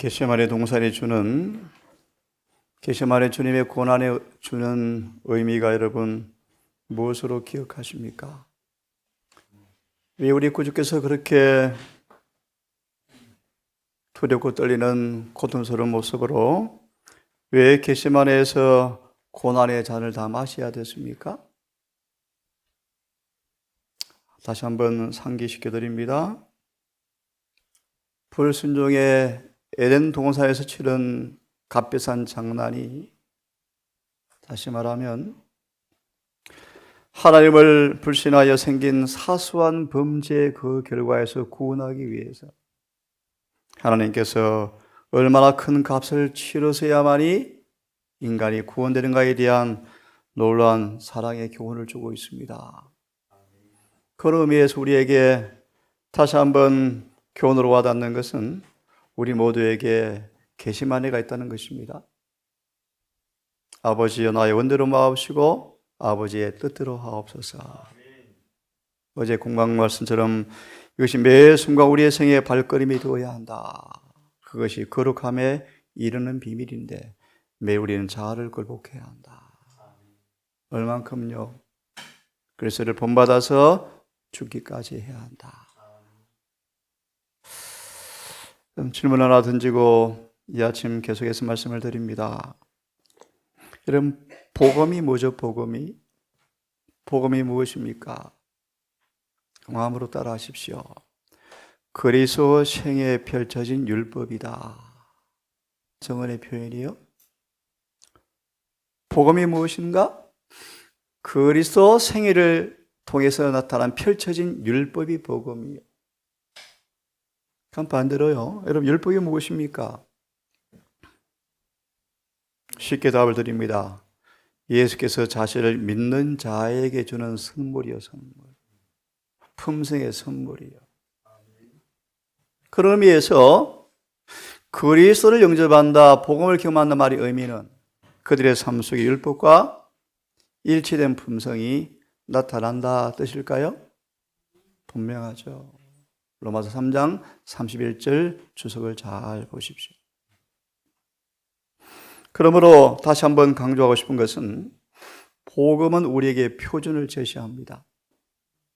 겟세마네 동산이 주는 겟세마네 주님의 고난에 주는 의미가 여러분 무엇으로 기억하십니까? 왜 우리 구주께서 그렇게 두렵고 떨리는 고통스러운 모습으로 왜 겟세마네에서 고난의 잔을 다 마셔야 됐습니까? 다시 한번 상기시켜 드립니다. 불순종의 에덴 동산에서 치른 값비싼 장난이 다시 말하면 하나님을 불신하여 생긴 사소한 범죄의 그 결과에서 구원하기 위해서 하나님께서 얼마나 큰 값을 치르셔야만이 인간이 구원되는가에 대한 놀라운 사랑의 교훈을 주고 있습니다. 그런 의미에서 우리에게 다시 한번 교훈으로 와닿는 것은 우리 모두에게 겟세마네가 있다는 것입니다. 아버지여 나의 원대로 마옵시고 아버지의 뜻대로 하옵소서. 어제 공강 말씀처럼 이것이 매 순간 우리의 생애의 발걸음이 되어야 한다. 그것이 거룩함에 이르는 비밀인데 매 우리는 자아를 굴복해야 한다. 얼만큼요? 그리스도를 본받아서 죽기까지 해야 한다. 질문 하나 던지고 이 아침 계속해서 말씀을 드립니다. 여러분, 복음이 뭐죠? 복음이 무엇입니까? 마음으로 따라 하십시오. 그리스도 생애에 펼쳐진 율법이다. 정언의 표현이요. 복음이 무엇인가? 그리스도 생애를 통해서 나타난 펼쳐진 율법이 복음이에요. 그럼 반대로요. 여러분, 율법이 무엇입니까? 쉽게 답을 드립니다. 예수께서 자신을 믿는 자에게 주는 선물이요, 선물. 품성의 선물이요. 그런 의미에서 그리스도를 영접한다, 복음을 경험한다 말의 의미는 그들의 삶 속의 율법과 일치된 품성이 나타난다 뜻일까요? 분명하죠. 로마서 3장 31절 주석을 잘 보십시오. 그러므로 다시 한번 강조하고 싶은 것은 복음은 우리에게 표준을 제시합니다.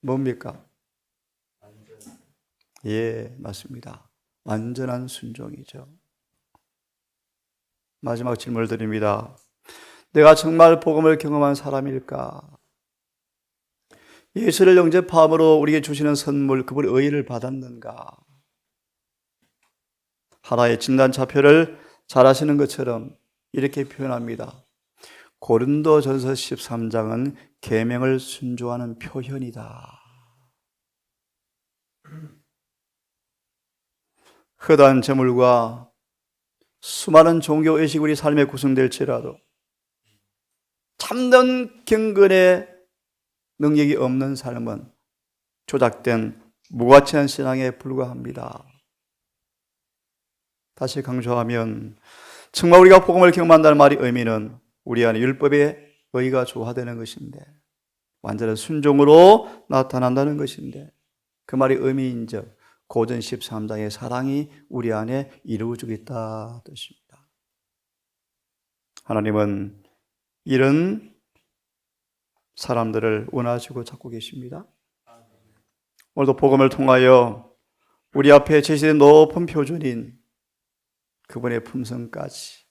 뭡니까? 예, 맞습니다. 완전한 순종이죠. 마지막 질문을 드립니다. 내가 정말 복음을 경험한 사람일까? 예수를 영접함으로 우리에게 주시는 선물, 그분의 의의를 받았는가? 하나의 진단차표를 잘 아시는 것처럼 이렇게 표현합니다. 고린도전서 13장은 계명을 순종하는 표현이다. 허다한 재물과 수많은 종교의식이 우리 삶에 구성될지라도 참된 경건의 능력이 없는 삶은 조작된 무가치한 신앙에 불과합니다. 다시 강조하면 정말 우리가 복음을 경험한다는 말의 의미는 우리 안에 율법의 의의가 조화되는 것인데 완전한 순종으로 나타난다는 것인데 그 말의 의미인즉 고전 13장의 사랑이 우리 안에 이루어지고 있다 뜻입니다. 하나님은 이런 사람들을 원하시고 찾고 계십니다. 오늘도 복음을 통하여 우리 앞에 제시된 높은 표준인 그분의 품성까지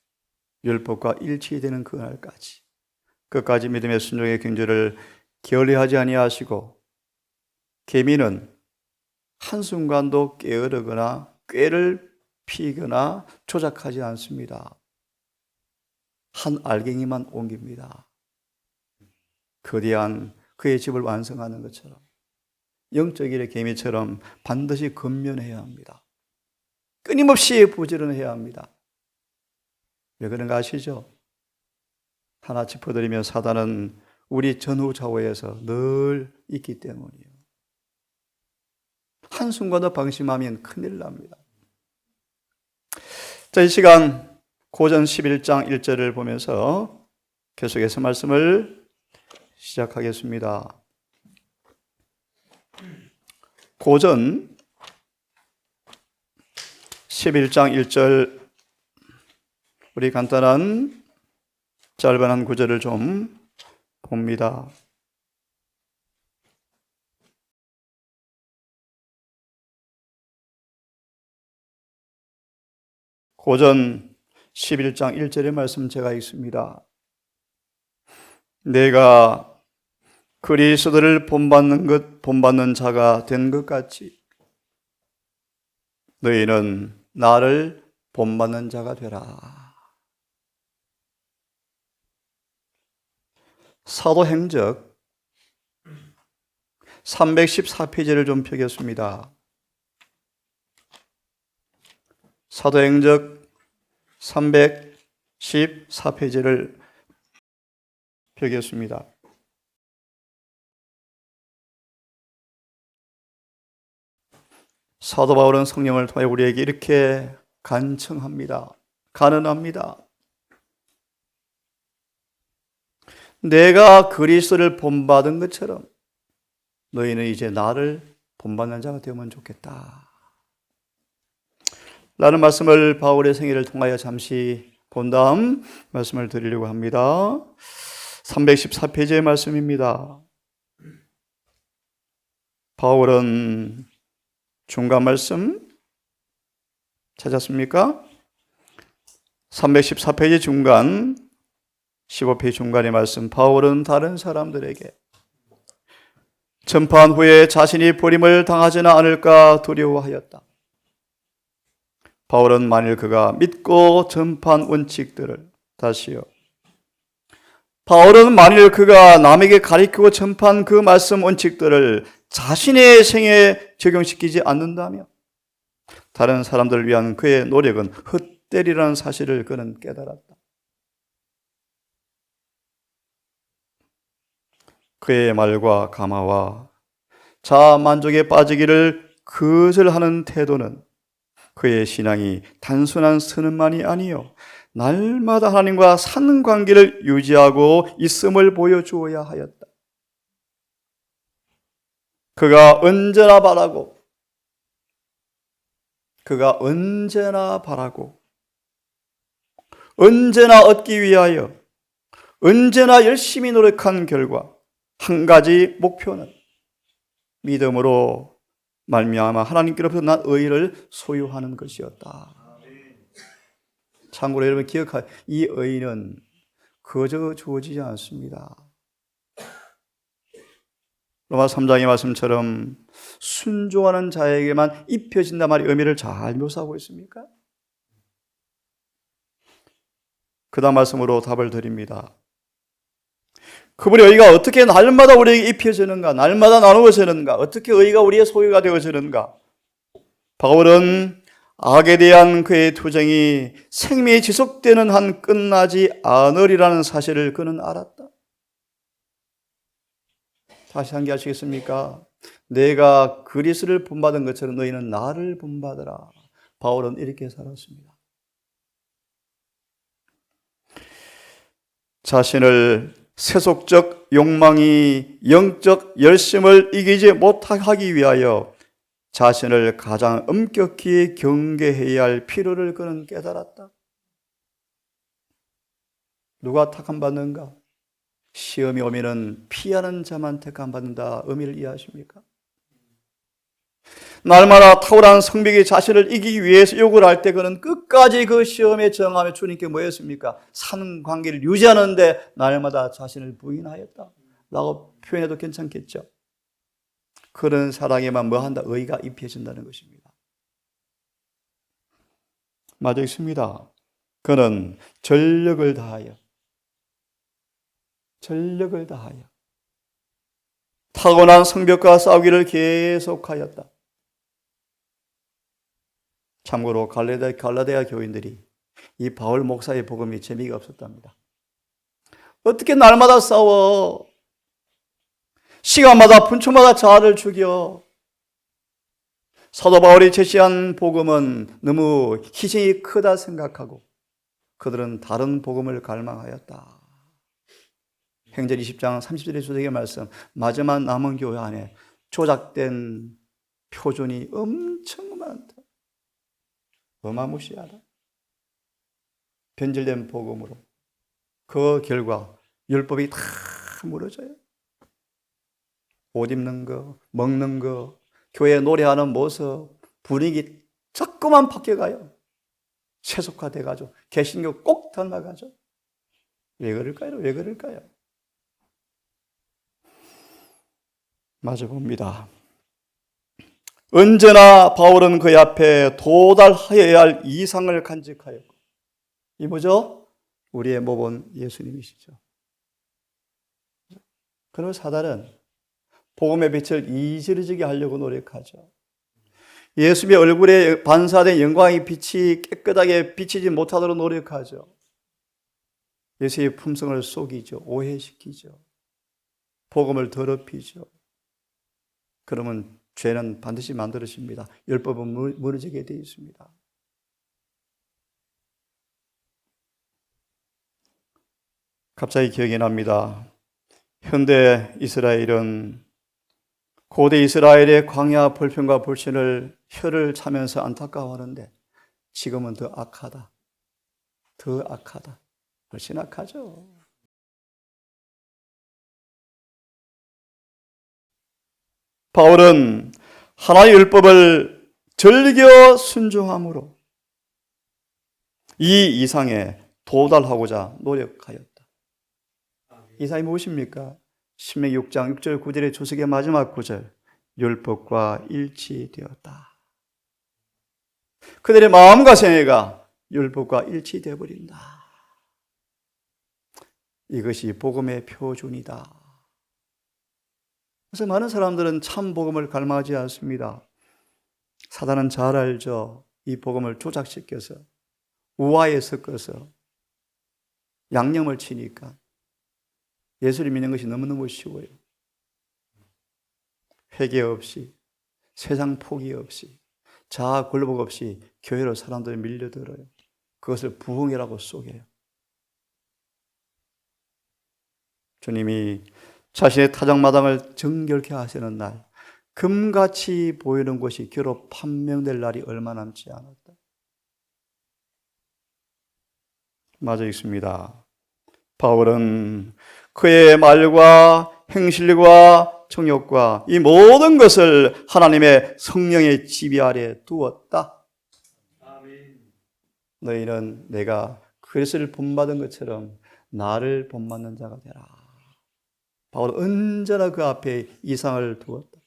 율법과 일치되는 그날까지 끝까지 믿음의 순종의 경주를 게을리하지 아니하시고 계미는 한순간도 게으르거나 꾀를 피거나 조작하지 않습니다. 한 알갱이만 옮깁니다. 거대한 그의 집을 완성하는 것처럼 영적 일의 개미처럼 반드시 근면해야 합니다. 끊임없이 부지런해야 합니다. 왜 그런가 아시죠? 하나 짚어드리면 사단은 우리 전후좌우에서 늘 있기 때문이에요. 한순간도 방심하면 큰일 납니다. 자, 이 시간 고전 11장 1절을 보면서 계속해서 말씀을 시작하겠습니다. 고전 11장 1절 우리 간단한 짧은 한 구절을 좀 봅니다. 고전 11장 1절의 말씀 제가 읽습니다. 내가 그리스도를 본받는 자가 된 것 같이 너희는 나를 본받는 자가 되라. 사도행적 314페이지를 좀 펴겠습니다. 사도행적 314페이지를 펴겠습니다. 사도 바울은 성령을 통해 우리에게 이렇게 간청합니다. 간언합니다. 내가 그리스도를 본받은 것처럼 너희는 이제 나를 본받는 자가 되면 좋겠다. 라는 말씀을 바울의 생애를 통하여 잠시 본 다음 말씀을 드리려고 합니다. 314페이지의 말씀입니다. 바울은 중간 말씀 찾았습니까? 314페이지 중간 15페이지 중간의 말씀. 바울은 다른 사람들에게 전파한 후에 자신이 버림을 당하지는 않을까 두려워하였다. 바울은 만일 그가 믿고 전파한 원칙들을 다시요. 바울은 만일 그가 남에게 가르치고 전파한 그 말씀 원칙들을 자신의 생애에 적용시키지 않는다면 다른 사람들을 위한 그의 노력은 헛되리라는 사실을 그는 깨달았다. 그의 말과 감화와 자만족에 빠지기를 거절하는 태도는 그의 신앙이 단순한 선언만이 아니요 날마다 하나님과 사는 관계를 유지하고 있음을 보여주어야 하였다. 그가 언제나 바라고 언제나 얻기 위하여 언제나 열심히 노력한 결과 한 가지 목표는 믿음으로 말미암아 하나님께로부터 난 의를 소유하는 것이었다. 참고로 여러분 기억하세요. 이 의는 거저 주어지지 않습니다. 로마 3장의 말씀처럼 순종하는 자에게만 입혀진단 말의 의미를 잘 묘사하고 있습니까? 그 다음 말씀으로 답을 드립니다. 그분의 의가 어떻게 날마다 우리에게 입혀지는가, 날마다 나누어지는가, 어떻게 의가 우리의 소유가 되어지는가. 바울은 악에 대한 그의 투쟁이 생명이 지속되는 한 끝나지 않으리라는 사실을 그는 알았다. 다시 상기하시겠습니까? 내가 그리스도를 본받은 것처럼 너희는 나를 본받으라. 바울은 이렇게 살았습니다. 자신을 세속적 욕망이 영적 열심을 이기지 못하기 위하여 자신을 가장 엄격히 경계해야 할 필요를 그는 깨달았다. 누가 택함받는가? 시험이 오면은 피하는 자만 택함받는다. 의미를 이해하십니까? 날마다 탁월한 성벽이 자신을 이기기 위해서 요구를 할 때 그는 끝까지 그 시험에 저항하며 주님께 뭐 했습니까? 산 관계를 유지하는데 날마다 자신을 부인하였다 라고 표현해도 괜찮겠죠? 그런 사랑에만 뭐 한다? 의가 입혀진다는 것입니다. 맞아 있습니다. 그는 전력을 다하여 타고난 성벽과 싸우기를 계속하였다. 참고로 갈라디아 교인들이 이 바울 목사의 복음이 재미가 없었답니다. 어떻게 날마다 싸워? 시간마다 분초마다 자아를 죽여. 사도 바울이 제시한 복음은 너무 희생이 크다 생각하고 그들은 다른 복음을 갈망하였다. 행전 20장 30절의 주석의 말씀, 마지막 남은 교회 안에 조작된 표준이 엄청 많다. 어마무시하다. 변질된 복음으로 그 결과 율법이 다 무너져요. 옷 입는 거, 먹는 거, 교회 노래하는 모습, 분위기 자꾸만 바뀌어가요. 세속화돼가지고 개신교 꼭 닮아가죠. 왜 그럴까요? 왜 그럴까요? 맞아 봅니다. 언제나 바울은 그의 앞에 도달하여야 할 이상을 간직하였고, 이 뭐죠? 우리의 모범 예수님이시죠. 그러나 사단은 복음의 빛을 이지르지게 하려고 노력하죠. 예수님의 얼굴에 반사된 영광의 빛이 깨끗하게 비치지 못하도록 노력하죠. 예수의 품성을 속이죠. 오해시키죠. 복음을 더럽히죠. 그러면 죄는 반드시 만들어집니다. 율법은 무너지게 되어 있습니다. 갑자기 기억이 납니다. 현대 이스라엘은 고대 이스라엘의 광야 불평과 불신을 혀를 차면서 안타까워하는데 지금은 더 악하다. 더 악하다. 훨씬 악하죠. 바울은 하나님의 율법을 즐겨 순종함으로 이 이상에 도달하고자 노력하였다. 이상이 무엇입니까? 신명기 6장 6절 9절의 주석의 마지막 구절, 율법과 일치되었다. 그들의 마음과 생애가 율법과 일치되어 버린다. 이것이 복음의 표준이다. 그래서 많은 사람들은 참 복음을 갈망하지 않습니다. 사단은 잘 알죠. 이 복음을 조작시켜서 우화에 섞어서 양념을 치니까 예수를 믿는 것이 너무너무 쉬워요. 회개 없이, 세상 포기 없이, 자아 굴복 없이 교회로 사람들이 밀려들어요. 그것을 부흥이라고 속여요. 주님이 자신의 타작마당을 정결케 하시는 날, 금같이 보이는 것이 겨로 판명될 날이 얼마 남지 않았다. 맞아 있습니다. 바울은 그의 말과 행실과 정욕과 이 모든 것을 하나님의 성령의 지배 아래 두었다. 아멘. 너희는 내가 그리스도를 본받은 것처럼 나를 본받는 자가 되라. 바울은 언제나 그 앞에 이상을 두었다.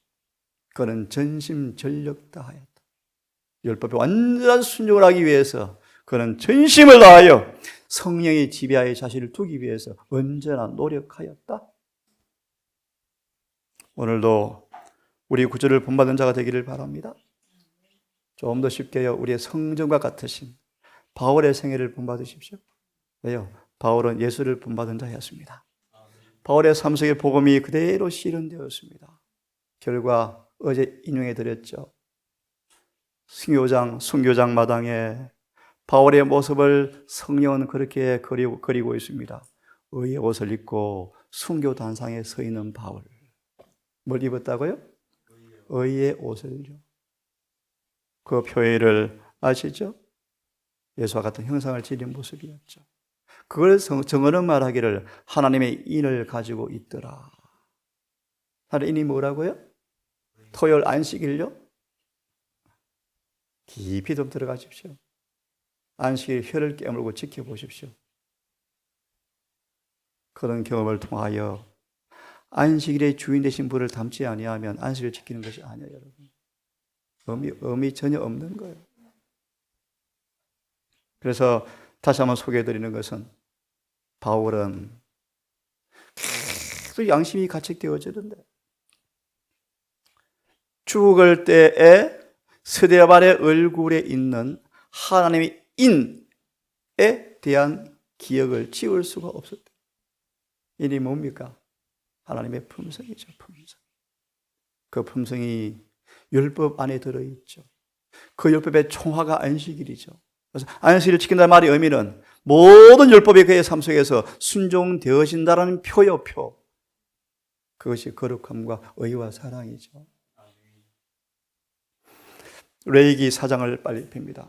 그는 전심전력 다하였다. 율법에 완전한 순종을 하기 위해서 그는 전심을 다하여 성령의 지배하에 자신을 두기 위해서 언제나 노력하였다. 오늘도 우리 구주를 본받는 자가 되기를 바랍니다. 좀 더 쉽게요. 우리의 성전과 같으신 바울의 생애를 본받으십시오. 왜요? 바울은 예수를 본받은 자였습니다. 바울의 삶 속의 복음이 그대로 실현되었습니다. 결과 어제 인용해 드렸죠. 순교장 마당에 바울의 모습을 성령은 그렇게 그리고 있습니다. 의의 옷을 입고 순교 단상에 서 있는 바울. 뭘 입었다고요? 의의 옷을요. 그 표현을 아시죠? 예수와 같은 형상을 지닌 모습이었죠. 그걸 정언은 말하기를 하나님의 인을 가지고 있더라. 하나님의 인이 뭐라고요? 토요일 안식일요? 깊이 좀 들어가십시오. 안식일 혀를 깨물고 지켜보십시오. 그런 경험을 통하여 안식일의 주인 되신 분을 닮지 아니하면 안식일을 지키는 것이 아니에요, 여러분. 의미 전혀 없는 거예요. 그래서 다시 한번 소개해드리는 것은 바울은 계속 양심이 가책되어지는데 죽을 때에 스데반의 얼굴에 있는 하나님의 인에 대한 기억을 지울 수가 없었대요. 인이 뭡니까? 하나님의 품성이죠. 품성. 그 품성이 율법 안에 들어있죠. 그 율법의 총화가 안식일이죠. 그래서 안식일을 지킨다는 말의 의미는 모든 율법이 그의 삶 속에서 순종되어진다는 표요, 표. 그것이 거룩함과 의와 사랑이죠. 레위기 4장을 빨리 봅니다.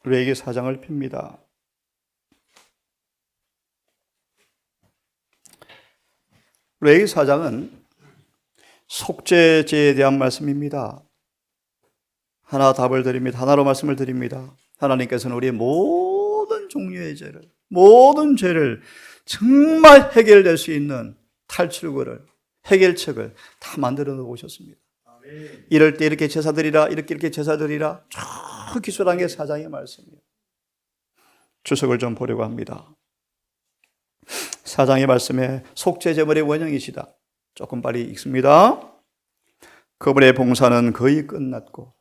우리에게 사장을 핍니다. 우리에게 사장은 속죄제에 대한 말씀입니다. 하나 답을 드립니다. 하나로 말씀을 드립니다. 하나님께서는 우리의 모든 종류의 죄를, 모든 죄를 정말 해결될 수 있는 탈출구를, 해결책을 다 만들어 놓으셨습니다. 이럴 때 이렇게 제사드리라, 이렇게 제사드리라, 쭉 기술한 게 사장의 말씀이에요. 주석을 좀 보려고 합니다. 사장의 말씀에 속죄제물의 원형이시다. 조금 빨리 읽습니다. 그분의 봉사는 거의 끝났고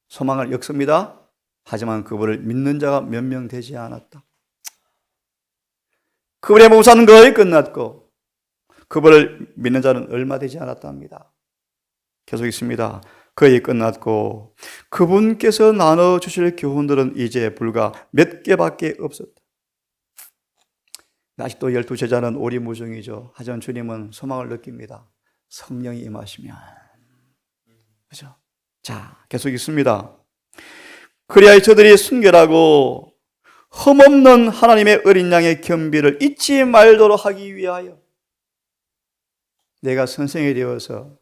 소망을 엮습니다. 하지만 그분을 믿는 자가 몇 명 되지 않았다. 그분의 봉사는 거의 끝났고 그분을 믿는 자는 얼마 되지 않았답니다. 계속 있습니다. 거의 끝났고 그분께서 나눠주실 교훈들은 이제 불과 몇 개밖에 없었다. 아직도 12제자는 오리무중이죠. 하지만 주님은 소망을 느낍니다. 성령이 임하시면. 그죠? 자, 계속 있습니다. 그리하여 저들이 순결하고 흠없는 하나님의 어린 양의 겸비를 잊지 말도록 하기 위하여 내가 선생이 되어서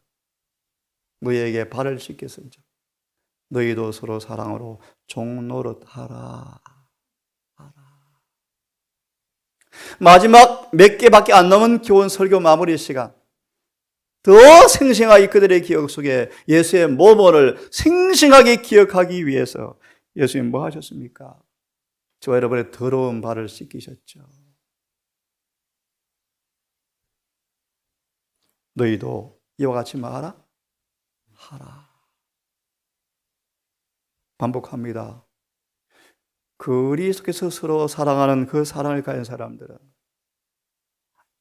너희에게 발을 씻겼은즉 너희도 서로 사랑으로 종노릇하라. 마지막 몇 개밖에 안 남은 교훈 설교 마무리 시간, 더 생생하게 그들의 기억 속에 예수의 모범을 생생하게 기억하기 위해서 예수님 뭐 하셨습니까? 저와 여러분의 더러운 발을 씻기셨죠. 너희도 이와 같이 말하라 하라. 반복합니다. 그리스도께서 서로 사랑하는 그 사랑을 가진 사람들은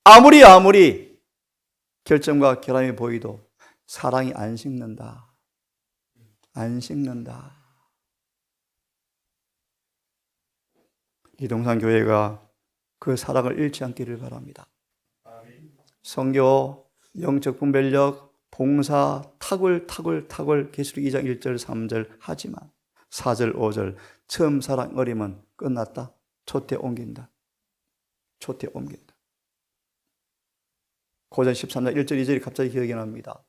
아무리 결점과 결함이 보이도 사랑이 안 식는다. 안 식는다. 이동산 교회가 그 사랑을 잃지 않기를 바랍니다. 선교, 영적 분별력, 봉사, 탁월, 계시록 2장 1절, 3절 하지만 4절, 5절 처음 사랑 어리면 끝났다. 초태 옮긴다. 초태 옮긴다. 고전 13장 1절, 2절이 갑자기 기억이 납니다.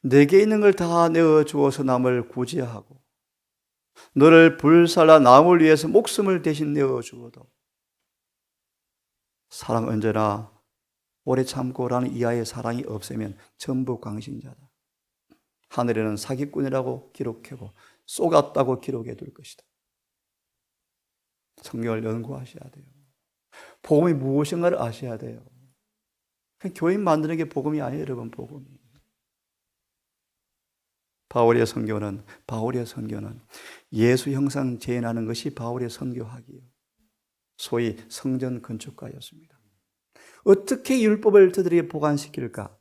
내게 있는 걸 다 내어주어서 남을 구제하고 너를 불살라 남을 위해서 목숨을 대신 내어주어도 사랑 언제나 오래 참고라는 이하의 사랑이 없으면 전부 광신자다. 하늘에는 사기꾼이라고 기록하고 쏘갔다고 기록해 둘 것이다. 성경을 연구하셔야 돼요. 복음이 무엇인가를 아셔야 돼요. 교인 만드는 게 복음이 아니에요, 여러분. 복음이. 바울의 선교는 예수 형상 재현하는 것이 바울의 선교학이에요. 소위 성전 건축가였습니다. 어떻게 율법을 저들에게 보관시킬까?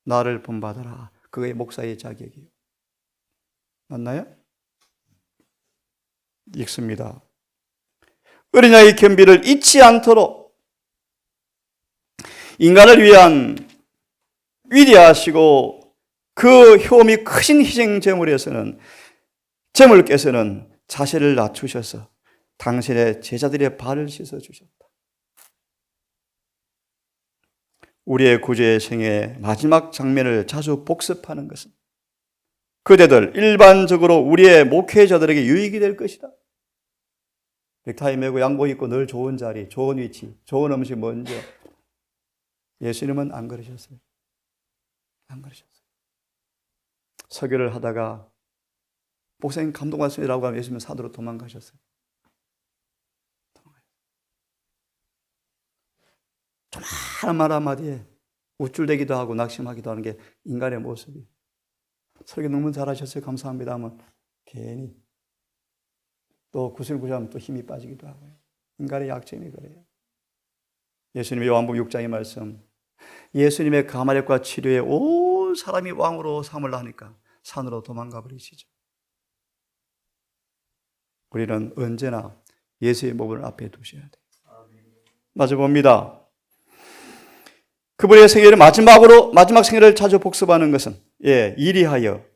나를 본받아라. 그게 목사의 자격이에요. 맞나요? 읽습니다. 어린 양의 겸비를 잊지 않도록 인간을 위한 위대하시고 그 효험이 크신 희생 제물께서는 자신을 낮추셔서 당신의 제자들의 발을 씻어주셨다. 우리의 구주의 생애 마지막 장면을 자주 복습하는 것은 그대들 일반적으로 우리의 목회자들에게 유익이 될 것이다. 넥타이 메고 양복 입고 늘 좋은 자리, 좋은 위치, 좋은 음식 먼저. 예수님은 안 그러셨어요. 안 그러셨어요. 설교를 하다가 목사님 감동받습니다라고 하면 예수님은 산으로 도망가셨어요. 조그마한 말 한마디에 우쭐대기도 하고 낙심하기도 하는 게 인간의 모습이. 설교 너무 잘하셨어요. 감사합니다 하면 괜히 또 구슬구슬하면 또 힘이 빠지기도 하고요. 인간의 약점이 그래요. 예수님의 요한복음 6장의 말씀, 예수님의 가마력과 치료에 온 사람이 왕으로 삼으려 하니까 산으로 도망가 버리시죠. 우리는 언제나 예수의 몸을 앞에 두셔야 돼요. 맞아 봅니다. 그분의 생애를 마지막 생애를 자주 복습하는 것은 이리하여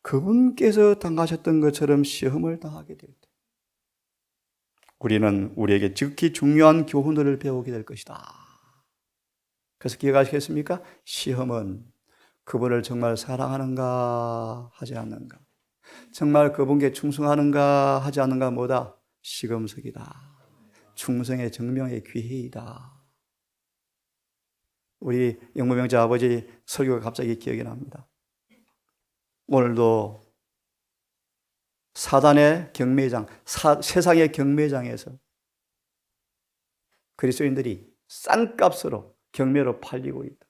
그분께서 당하셨던 것처럼 시험을 당하게 될 때, 우리는 우리에게 지극히 중요한 교훈들을 배우게 될 것이다. 그래서 기억하시겠습니까? 시험은 그분을 정말 사랑하는가 하지 않는가, 정말 그분께 충성하는가 하지 않는가, 뭐다? 시금석이다. 충성의 증명의 기회이다. 우리 영무명자 아버지 설교가 갑자기 기억이 납니다. 오늘도 사단의 경매장, 세상의 경매장에서 그리스도인들이 싼 값으로 경매로 팔리고 있다.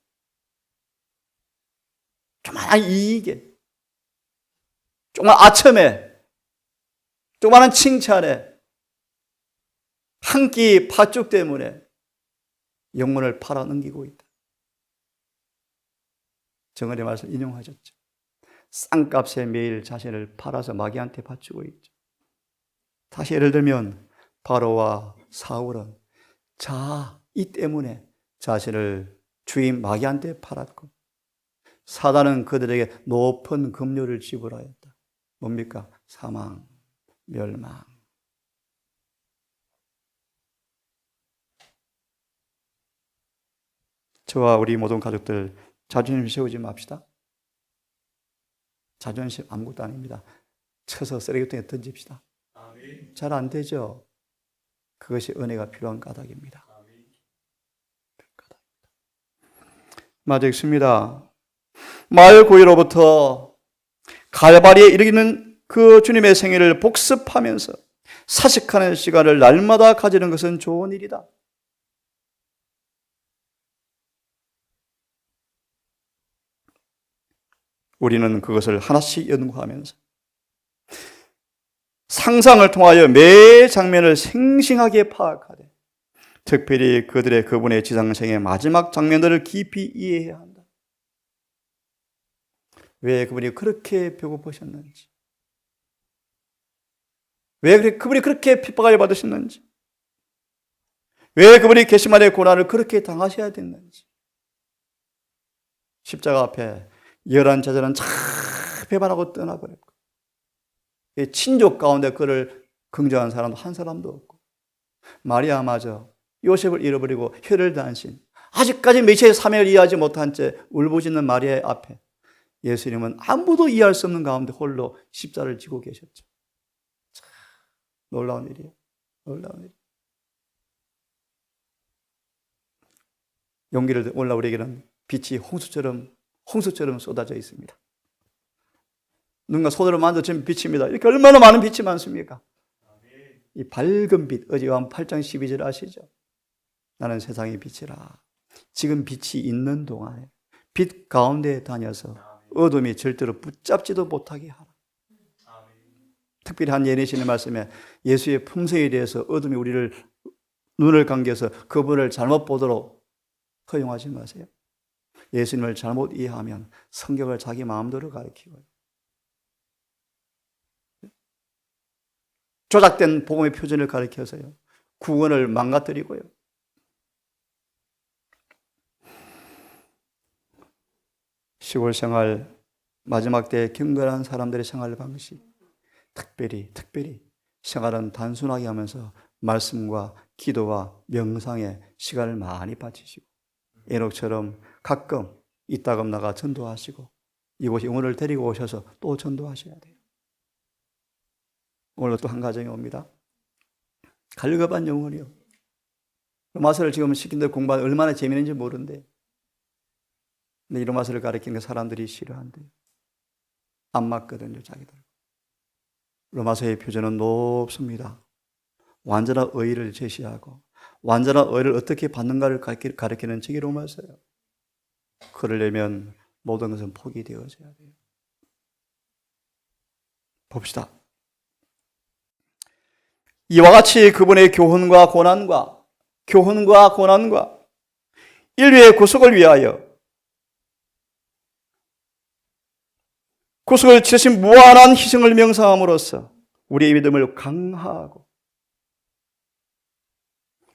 조그마한 이익에, 조그마한 아첨에, 조그마한 칭찬에, 한 끼 팥죽 때문에 영혼을 팔아넘기고 있다. 정언의 말씀 인용하셨죠. 싼 값에 매일 자신을 팔아서 마귀한테 바치고 있죠. 다시 예를 들면 바로와 사울은 이 때문에 자신을 주인 마귀한테 팔았고, 사단은 그들에게 높은 급료를 지불하였다. 뭡니까? 사망, 멸망. 저와 우리 모든 가족들 자존심 세우지 맙시다. 자존심 아무것도 아닙니다. 쳐서 쓰레기통에 던집시다. 잘 안 되죠? 그것이 은혜가 필요한 까닭입니다. 맞아 있습니다. 마을 고유로부터 갈바리에 이르기는 그 주님의 생애를 복습하면서 사식하는 시간을 날마다 가지는 것은 좋은 일이다. 우리는 그것을 하나씩 연구하면서 상상을 통하여 매 장면을 생생하게 파악하되, 특별히 그분의 지상생의 마지막 장면들을 깊이 이해해야 한다. 왜 그분이 그렇게 배고프셨는지, 왜 그분이 그렇게 핍박을 받으셨는지, 왜 그분이 겟세마네 고난을 그렇게 당하셔야 됐는지. 십자가 앞에 11제자는 참 배반하고 떠나버렸고, 친족 가운데 그를 긍정한 사람도 한 사람도 없고, 마리아마저 요셉을 잃어버리고 혀를 단신, 아직까지 메시아의 사명을 이해하지 못한 채 울부짖는 마리아의 앞에 예수님은 아무도 이해할 수 없는 가운데 홀로 십자를 지고 계셨죠. 참 놀라운 일이에요. 놀라운 일. 용기를 올라 우리에게는 빛이 홍수처럼 쏟아져 있습니다. 누군가 손으로 만져주면 빛입니다. 이렇게 얼마나 많은 빛이 많습니까? 이 밝은 빛, 어제 요한 8장 12절 아시죠? 나는 세상의 빛이라. 지금 빛이 있는 동안에 빛 가운데 다녀서 어둠이 절대로 붙잡지도 못하게 하라. 특별히 한 예내신의 말씀에 예수의 품성에 대해서 어둠이 우리를 눈을 감겨서 그분을 잘못 보도록 허용하지 마세요. 예수님을 잘못 이해하면 성경을 자기 마음대로 가르치고요, 조작된 복음의 표준을 가르쳐서요, 구원을 망가뜨리고요. 시골 생활, 마지막 때에 경건한 사람들의 생활 방식, 특별히 생활은 단순하게 하면서 말씀과 기도와 명상에 시간을 많이 바치시고, 에녹처럼 가끔 이따금 나가 전도하시고, 이곳이 영혼을 데리고 오셔서 또 전도하셔야 돼요. 오늘도 또 한 가정이 옵니다. 갈급한 영혼이요. 로마서를 지금 시킨들 공부하는 얼마나 재미있는지 모르는데, 근데 이 로마서를 가르치는 사람들이 싫어한대요. 안 맞거든요, 자기들. 로마서의 표준은 높습니다. 완전한 의의를 제시하고 완전한 의의를 어떻게 받는가를 가르치는 책이 로마서예요. 그러려면 모든 것은 포기되어져야 돼요. 봅시다. 이와 같이 그분의 교훈과 고난과 인류의 구속을 위하여 구속을 치르신 무한한 희생을 명상함으로써 우리의 믿음을 강화하고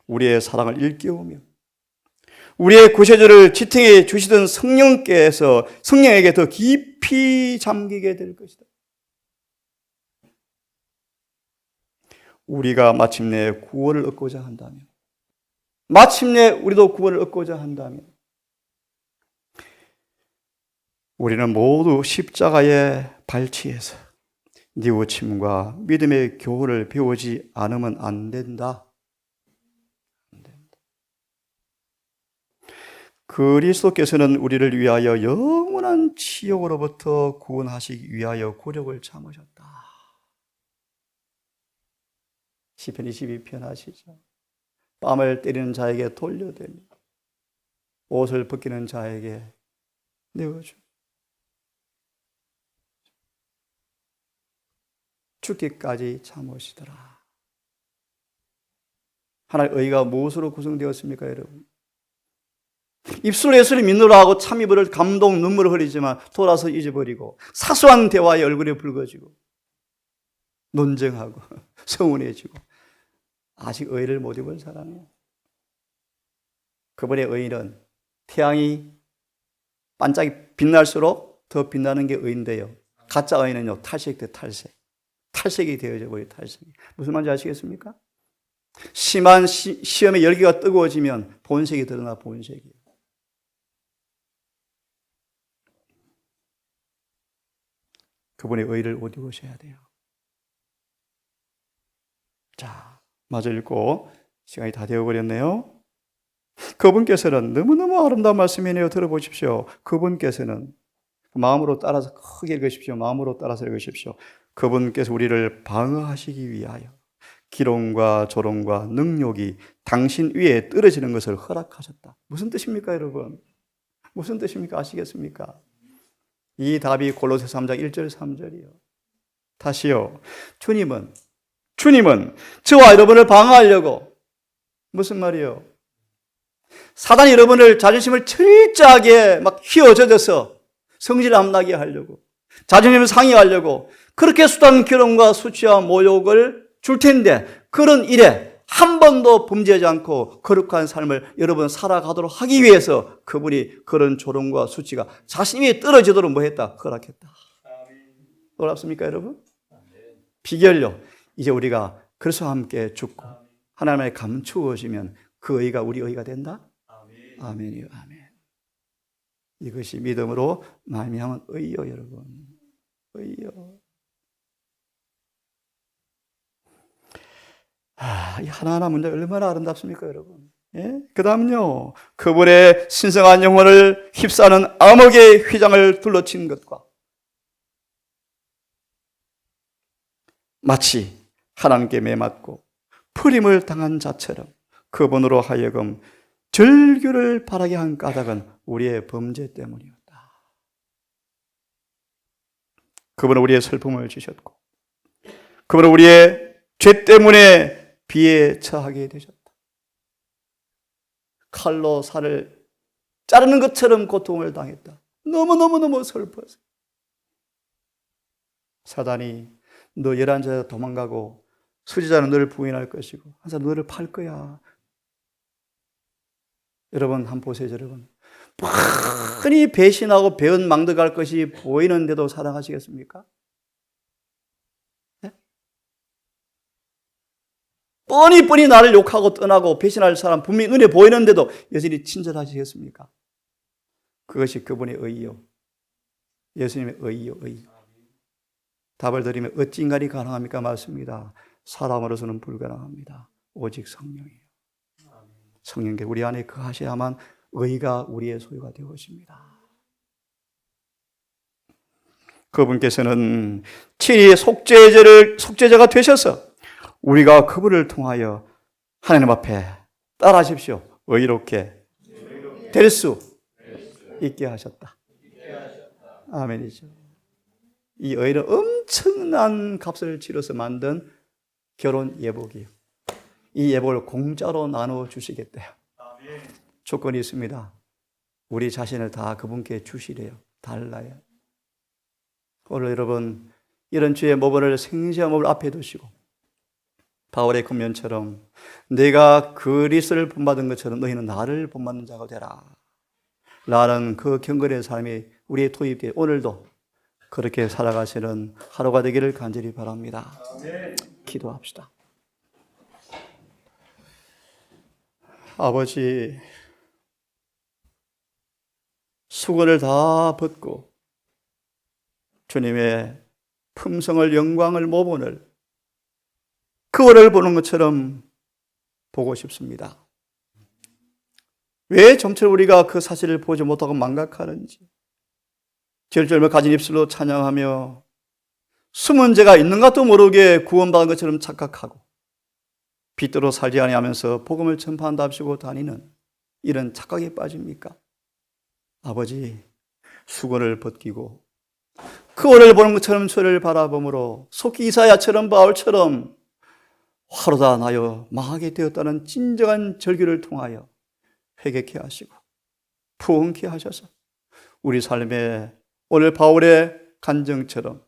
우리의 사랑을 일깨우며 우리의 구세주를 지탱해 주시던 성령에게 더 깊이 잠기게 될 것이다. 우리가 마침내 구원을 얻고자 한다면, 마침내 우리도 구원을 얻고자 한다면, 우리는 모두 십자가에 발치해서 뉘우침과 믿음의 교훈을 배우지 않으면 안 된다. 그리스도께서는 우리를 위하여 영원한 치욕으로부터 구원하시기 위하여 굴욕을 참으셨다. 시편 22편 아시죠? 뺨을 때리는 자에게 돌려대며 옷을 벗기는 자에게 내어주. 죽기까지 참으시더라. 하나님의 의가 무엇으로 구성되었습니까, 여러분? 입술로 예수를 믿노라 하고 참입을 감동 눈물을 흘리지만 돌아서 잊어버리고 사소한 대화에 얼굴이 붉어지고 논쟁하고 서운해지고 아직 의를 못 입은 사람이에요. 그분의 의는 태양이 반짝이 빛날수록 더 빛나는 게 의인데요, 가짜 의는요 탈색돼. 탈색이 되어져 버려요. 탈색이. 무슨 말인지 아시겠습니까? 심한 시험에 열기가 뜨거워지면 본색이 드러나. 본색이에요. 그분의 의를 옷 입으셔야 돼요. 자, 마저 읽고 시간이 다 되어버렸네요. 그분께서는 너무너무 아름다운 말씀이네요. 들어보십시오. 그분께서는 마음으로 따라서 크게 읽으십시오. 마음으로 따라서 읽으십시오. 그분께서 우리를 방어하시기 위하여 기롱과 조롱과 능욕이 당신 위에 떨어지는 것을 허락하셨다. 무슨 뜻입니까, 여러분? 무슨 뜻입니까? 아시겠습니까? 이 답이 골로새 3장 1절 3절이요. 다시요. 주님은 저와 여러분을 방어하려고, 무슨 말이요? 사단이 여러분을 자존심을 철저하게 막 휘어젖어서 성질 안 나게 하려고, 자존심을 상해하려고 그렇게 수단 결혼과 수치와 모욕을 줄 텐데, 그런 일에 한 번도 범죄하지 않고 거룩한 삶을 여러분 살아가도록 하기 위해서 그분이 그런 조롱과 수치가 자신 위에 떨어지도록 뭐 했다? 허락했다. 놀랍습니까, 여러분? 비결요, 이제 우리가 그리스도와 함께 죽고 하나님의 감추어지면 그 의가 우리 의가 된다? 아멘이요, 아멘. 이것이 믿음으로 말미암은 의요, 여러분. 의요. 이 하나하나 문제가 얼마나 아름답습니까, 여러분? 예? 그 다음요, 그분의 신성한 영혼을 휩싸는 암흑의 휘장을 둘러친 것과 마치 하나님께 매맞고 풀임을 당한 자처럼 그분으로 하여금 절규를 바라게 한 까닭은 우리의 범죄 때문이었다. 그분은 우리의 슬픔을 주셨고, 그분은 우리의 죄 때문에 비에 처하게 되셨다. 칼로 살을 자르는 것처럼 고통을 당했다. 너무너무너무 슬퍼서 사단이 너 11자 도망가고 수지자는 너를 부인할 것이고 한 사람 너를 팔 거야. 여러분 한번 보세요. 여러분 뻔히 배신하고 배은 망덕할 것이 보이는데도 사랑하시겠습니까? 네? 뻔히 나를 욕하고 떠나고 배신할 사람 분명히 눈에 보이는데도 여전히 친절하시겠습니까? 그것이 그분의 의요, 예수님의 의요, 의. 답을 드리면 어찌 인간이 가능합니까? 맞습니다. 사람으로서는 불가능합니다. 오직 성령이에요. 성령께 우리 안에 거하셔야만 의가 우리의 소유가 되어집니다. 그분께서는 친히 속죄자가 되셔서 우리가 그분을 통하여 하나님 앞에 따라하십시오. 의롭게 될 수 있게 하셨다. 아멘이죠. 이 의는 엄청난 값을 치러서 만든 결혼 예복이에요. 이 예복을 공짜로 나눠 주시겠대요. 조건이 있습니다. 우리 자신을 다 그분께 주시래요. 달라요. 오늘 여러분 이런 주의 모범을 생생한 모범을 앞에 두시고 바울의 권면처럼 내가 그리스도를 본받은 것처럼 너희는 나를 본받는 자가 되라 라는 그 경건의 삶이 우리의 도입되어 오늘도 그렇게 살아가시는 하루가 되기를 간절히 바랍니다. 기도합시다. 아버지, 수건을 다 벗고 주님의 품성을, 영광을, 모본을, 그거를 보는 것처럼 보고 싶습니다. 왜 점처럼 우리가 그 사실을 보지 못하고 망각하는지, 절절히 가진 입술로 찬양하며 숨은 죄가 있는 것도 모르게 구원받은 것처럼 착각하고 빛대로 살지 아니하면서 복음을 전파한답시고 다니는 이런 착각에 빠집니까? 아버지, 수건을 벗기고 그거를 보는 것처럼 저를 바라봄으로 속히 이사야처럼 바울처럼 화로다 나여 망하게 되었다는 진정한 절규를 통하여 회개케 하시고 부흥케 하셔서 우리 삶에 오늘 바울의 간증처럼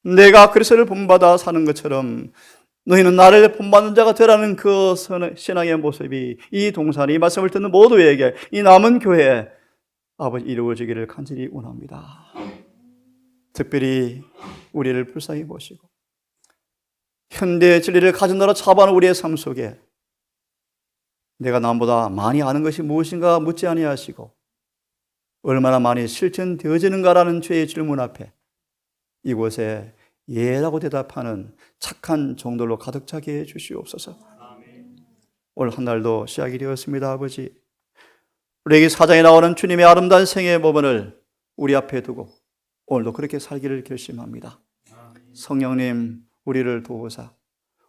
내가 그리스도를 본받아 사는 것처럼 너희는 나를 본받는 자가 되라는 그 신앙의 모습이 이 동산, 이 말씀을 듣는 모두에게, 이 남은 교회에 아버지 이루어지기를 간절히 원합니다. 특별히 우리를 불쌍히 보시고 현대의 진리를 가져나라 차반한 우리의 삶 속에 내가 남보다 많이 아는 것이 무엇인가 묻지 아니하시고 얼마나 많이 실천되어지는가라는 죄의 질문 앞에 이곳에 예라고 대답하는 착한 종들로 가득 차게 해주시옵소서. 오늘 한 날도 시작이 되었습니다. 아버지, 우리에게 사장에 나오는 주님의 아름다운 생애의 법원을 우리 앞에 두고 오늘도 그렇게 살기를 결심합니다. 성령님, 우리를 도우사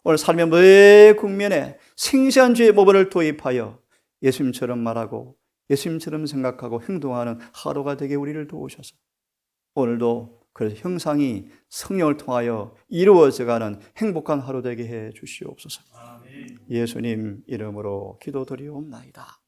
오늘 삶의 매 국면에 생생한 주의 법원을 도입하여 예수님처럼 말하고 예수님처럼 생각하고 행동하는 하루가 되게 우리를 도우셔서 오늘도 그 형상이 성령을 통하여 이루어져가는 행복한 하루 되게 해 주시옵소서. 예수님 이름으로 기도드리옵나이다.